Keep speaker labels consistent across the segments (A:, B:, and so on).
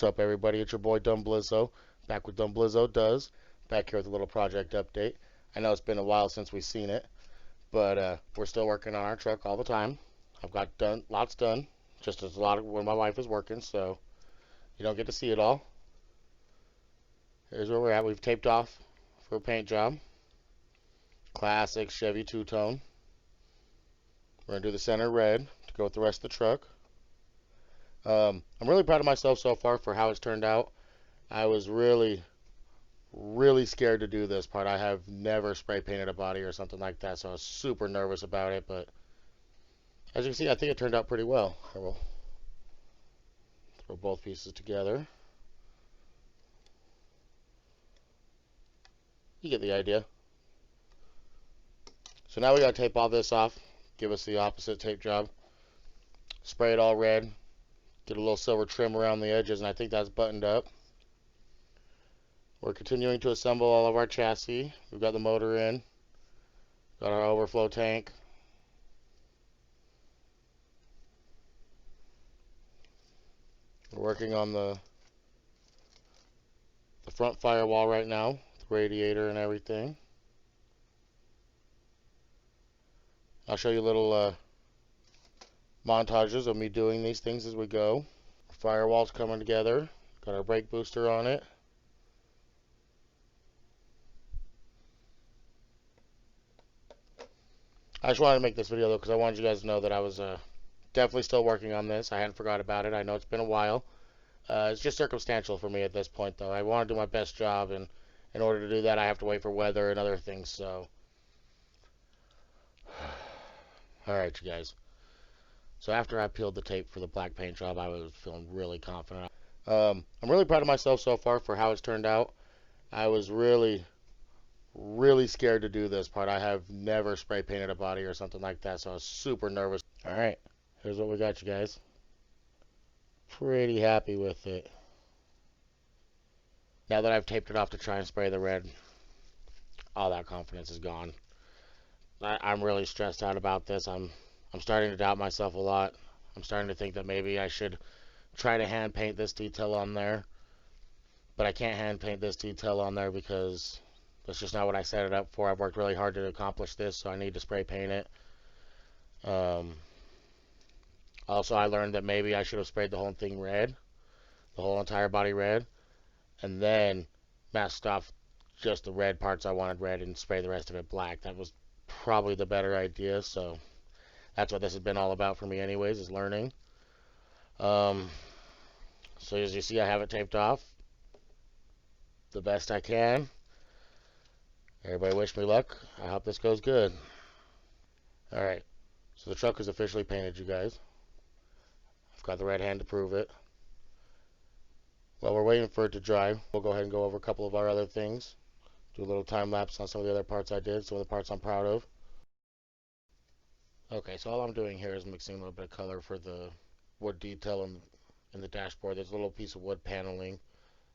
A: What's up, everybody? It's your boy Dumblizo, back with Dumblizo Does, back here with a little project update. I know it's been a while since we've seen it, but we're still working on our truck all the time. I've got lots done, just as a lot of when my wife is working, so you don't get to see it all. Here's where we're at. We've taped off for a paint job. Classic Chevy two-tone. We're gonna do the center red to go with the rest of the truck. I'm really proud of myself so far for how it's turned out. I was really scared to do this part. I have never spray painted a body or something like that, so I was super nervous about it. But as you can see, I think it turned out pretty well. I will throw both pieces together. You get the idea. So now we gotta tape all this off. Give us the opposite tape job. Spray it all red. Get a little silver trim around the edges, and I think that's buttoned up. We're continuing to assemble all of our chassis. We've got the motor in. Got our overflow tank. We're working on the front firewall right now, the radiator and everything. I'll show you little montages of me doing these things as we go. Firewall's coming together. Got our brake booster on it. I just wanted to make this video though because I wanted you guys to know that I was definitely still working on this. I hadn't forgot about it. I know it's been a while. It's just circumstantial for me at this point though. I want to do my best job, and in order to do that I have to wait for weather and other things, so alright, you guys. So after I peeled the tape for the black paint job, I was feeling really confident. I'm really proud of myself so far for how it's turned out. I was really scared to do this part. I have never spray painted a body or something like that, so I was super nervous. Alright, here's what we got, you guys. Pretty happy with it. Now that I've taped it off to try and spray the red, all that confidence is gone. I'm really stressed out about this. I'm starting to doubt myself a lot. I'm starting to think that maybe I should try to hand paint this detail on there. But I can't hand paint this detail on there because that's just not what I set it up for. I've worked really hard to accomplish this, so I need to spray paint it. Also, I learned that maybe I should have sprayed the whole thing red, the whole entire body red, and then masked off just the red parts I wanted red and spray the rest of it black. That was probably the better idea, so that's what this has been all about for me anyways, is learning. So as you see, I have it taped off the best I can. Everybody wish me luck. I hope this goes good. Alright, so the truck is officially painted, you guys. I've got the red hand to prove it. While we're waiting for it to dry, we'll go ahead and go over a couple of our other things. Do a little time lapse on some of the other parts I did, some of the parts I'm proud of. Okay, so all I'm doing here is mixing a little bit of color for the wood detail in the dashboard. There's a little piece of wood paneling.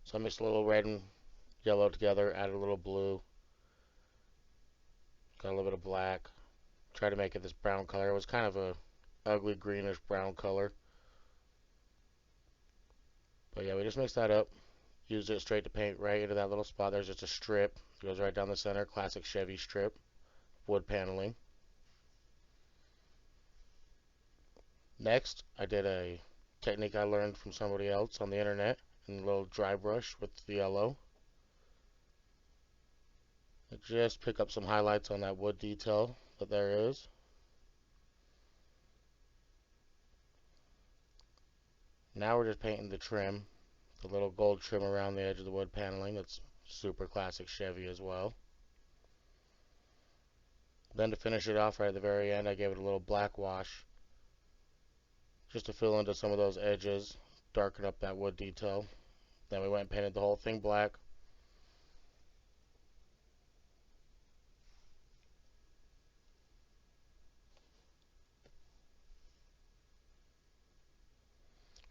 A: So I mixed a little red and yellow together, added a little blue. Got a little bit of black. Tried to make it this brown color. It was kind of a ugly greenish brown color. But yeah, we just mixed that up. Used it straight to paint right into that little spot. There's just a strip. It goes right down the center. Classic Chevy strip. Wood paneling. Next, I did a technique I learned from somebody else on the internet in a little dry brush with the yellow. Just pick up some highlights on that wood detail that there is. Now we're just painting the trim, the little gold trim around the edge of the wood paneling. That's super classic Chevy as well. Then to finish it off right at the very end, I gave it a little black wash just to fill into some of those edges, darken up that wood detail. Then we went and painted the whole thing black.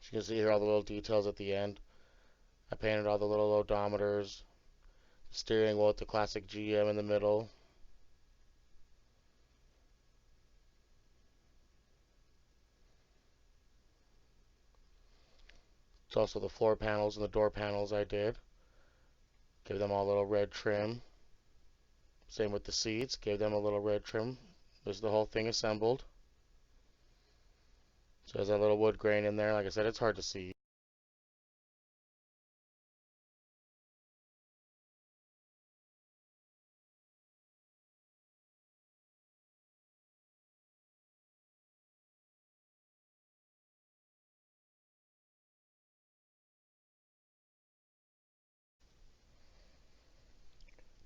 A: As you can see here, all the little details at the end. I painted all the little odometers, steering wheel with the classic GM in the middle. Also the floor panels and the door panels I did. Give them all a little red trim. Same with the seats. Gave them a little red trim. There's the whole thing assembled. So there's that little wood grain in there. Like I said, it's hard to see.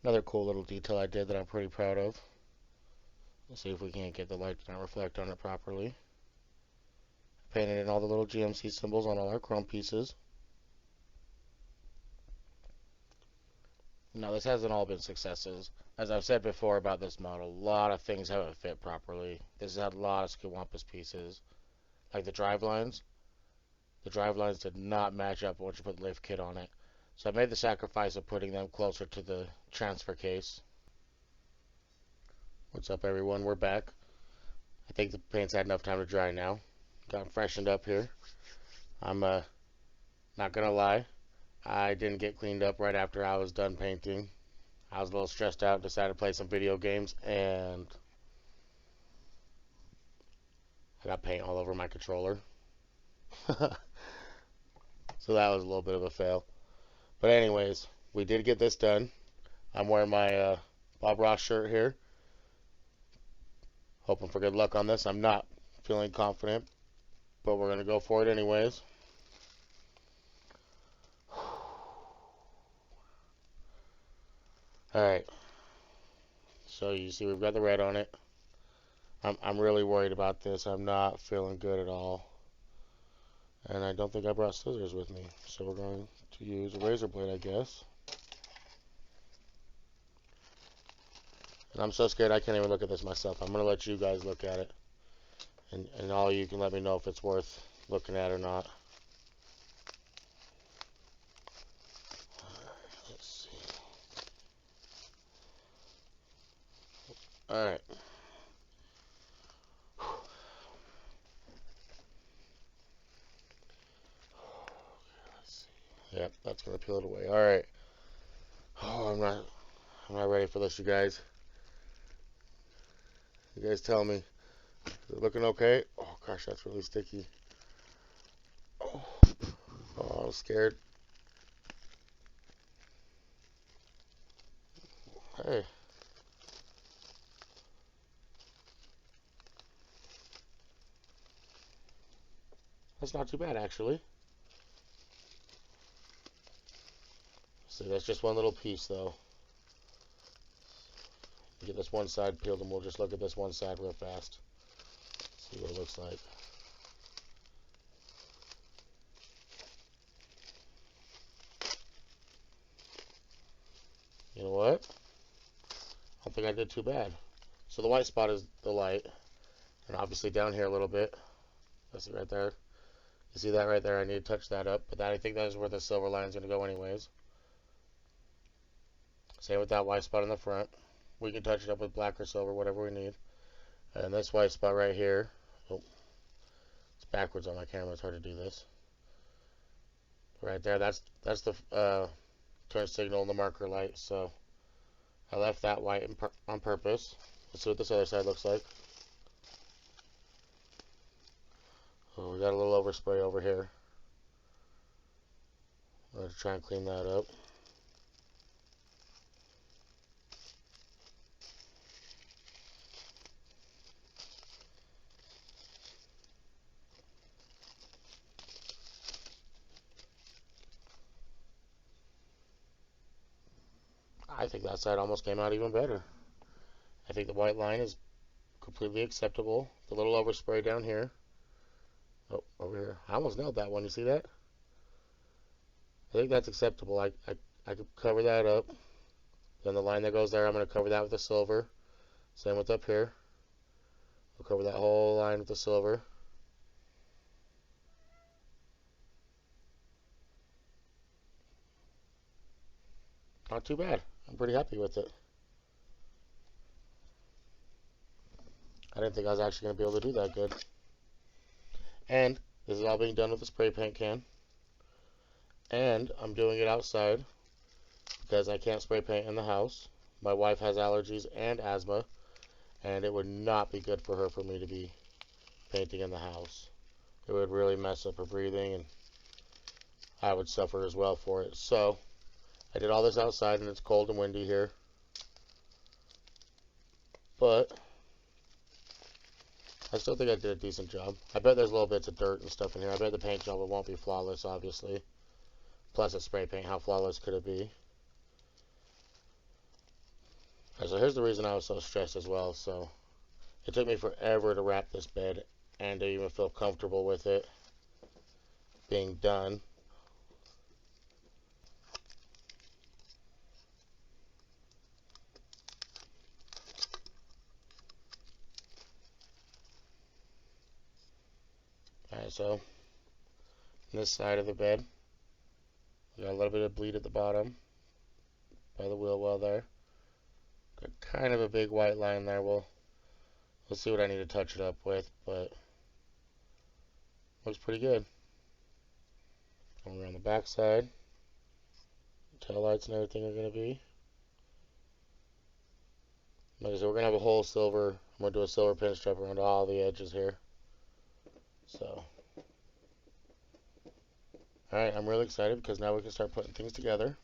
A: Another cool little detail I did that I'm pretty proud of. Let's see if we can't get the light to not reflect on it properly. Painted in all the little GMC symbols on all our chrome pieces. Now this hasn't all been successes. As I've said before about this model, a lot of things haven't fit properly. This has had a lot of scawampus pieces. Like the drive lines. The drive lines did not match up once you put the lift kit on it. So I made the sacrifice of putting them closer to the transfer case. What's up everyone, we're back. I think the paint's had enough time to dry now. Got them freshened up here. I'm not gonna lie, I didn't get cleaned up right after I was done painting. I was a little stressed out, decided to play some video games, and I got paint all over my controller. So that was a little bit of a fail. But anyways, we did get this done. I'm wearing my Bob Ross shirt here. Hoping for good luck on this. I'm not feeling confident, but we're going to go for it anyways. Alright, so you see we've got the red on it. I'm really worried about this. I'm not feeling good at all. And I don't think I brought scissors with me. So we're going to use a razor blade, I guess. And I'm so scared I can't even look at this myself. I'm going to let you guys look at it. And all you can let me know if it's worth looking at or not. Let's see. Alright. Yep, that's going to peel it away. Alright. Oh, I'm not ready for this, you guys. You guys tell me. Is it looking okay? Oh gosh, that's really sticky. Oh, oh, I'm scared. Hey. That's not too bad, actually. See, that's just one little piece, though. Get this one side peeled, and we'll just look at this one side real fast. See what it looks like. You know what? I don't think I did too bad. So the white spot is the light, and obviously down here a little bit. That's it right there. You see that right there? I need to touch that up, but I think that is where the silver line is going to go anyways. Same with that white spot in the front. We can touch it up with black or silver, whatever we need. And this white spot right here. Oh, it's backwards on my camera. It's hard to do this. Right there. That's the turn signal and the marker light. So I left that white on purpose. Let's see what this other side looks like. Oh, we got a little overspray over here. Let's try and clean that up. I think that side almost came out even better. I think the white line is completely acceptable. The little overspray down here. Oh, over here. I almost nailed that one. You see that? I think that's acceptable. I could cover that up. Then the line that goes there, I'm going to cover that with the silver. Same with up here. We'll cover that whole line with the silver. Not too bad. I'm pretty happy with it. I didn't think I was actually going to be able to do that good. And this is all being done with a spray paint can. And I'm doing it outside because I can't spray paint in the house. My wife has allergies and asthma, and it would not be good for her for me to be painting in the house. It would really mess up her breathing, and I would suffer as well for it. So I did all this outside, and it's cold and windy here. But I still think I did a decent job. I bet there's little bits of dirt and stuff in here. I bet the paint job won't be flawless, obviously. Plus it's spray paint. How flawless could it be? So here's the reason I was so stressed as well. So it took me forever to wrap this bed and to even feel comfortable with it being done. Alright, so this side of the bed, we got a little bit of bleed at the bottom by the wheel well there. Got kind of a big white line there. We'll see what I need to touch it up with, but looks pretty good. And around the back side, tail lights and everything are going to be. Like I said, we're going to have a whole silver, I'm going to do a silver pinstripe around all the edges here. So, alright, I'm really excited because now we can start putting things together.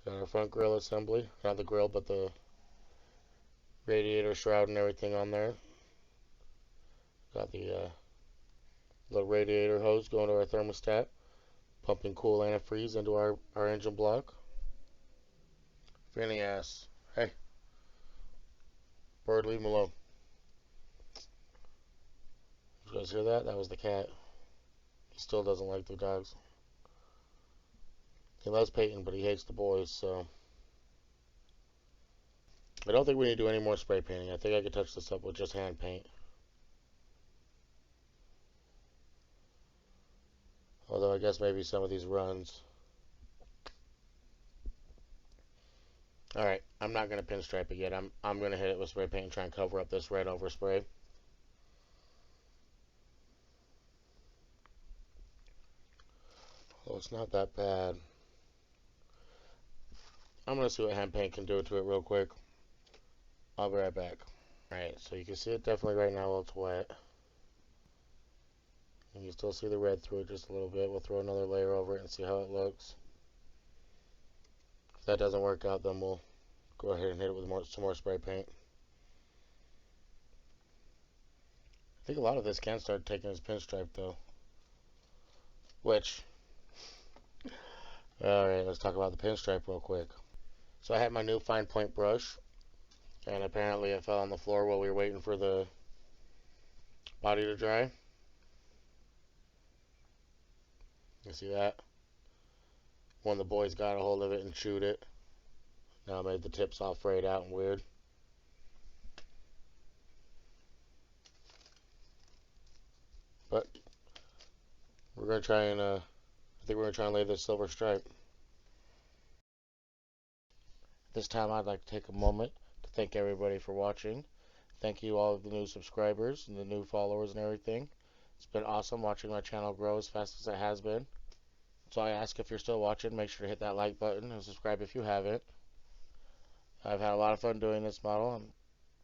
A: Got our front grille assembly, not the grille, but the radiator shroud and everything on there. Got the little radiator hose going to our thermostat, pumping cool antifreeze into our engine block. Fanny ass. Hey, bird, leave him alone. Did you guys hear that? That was the cat. He still doesn't like the dogs. He loves Peyton, but he hates the boys, so. I don't think we need to do any more spray painting. I think I could touch this up with just hand paint. Although I guess maybe some of these runs. Alright, I'm not going to pinstripe it yet. I'm going to hit it with spray paint and try and cover up this red overspray. Oh, it's not that bad. I'm going to see what hand paint can do to it real quick. I'll be right back. Alright, so you can see it definitely right now while it's wet. You can still see the red through it just a little bit. We'll throw another layer over it and see how it looks. If that doesn't work out, then we'll go ahead and hit it with some more spray paint. I think a lot of this can start taking its pinstripe though. Which, alright, let's talk about the pinstripe real quick. So I had my new fine point brush, and apparently it fell on the floor while we were waiting for the body to dry. You see that? One of the boys got a hold of it and chewed it. Now it made the tips all frayed out and weird. But we're gonna try and I think we're gonna try and lay this silver stripe. This time I'd like to take a moment to thank everybody for watching. Thank you all of the new subscribers and the new followers and everything. It's been awesome watching my channel grow as fast as it has been. So I ask, if you're still watching, make sure to hit that like button and subscribe if you haven't. I've had a lot of fun doing this model and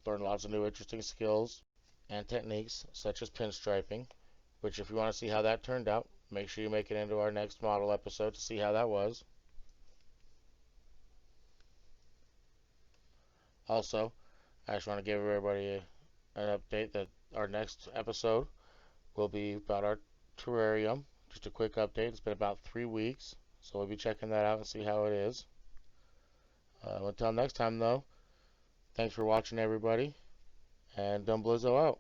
A: learned lots of new interesting skills and techniques such as pinstriping, which if you want to see how that turned out, make sure you make it into our next model episode to see how that was. Also, I just want to give everybody an update that our next episode will be about our terrarium. Just a quick update. It's been about 3 weeks, so we'll be checking that out and see how it is. Until next time, though, thanks for watching, everybody, and Dumblizo out.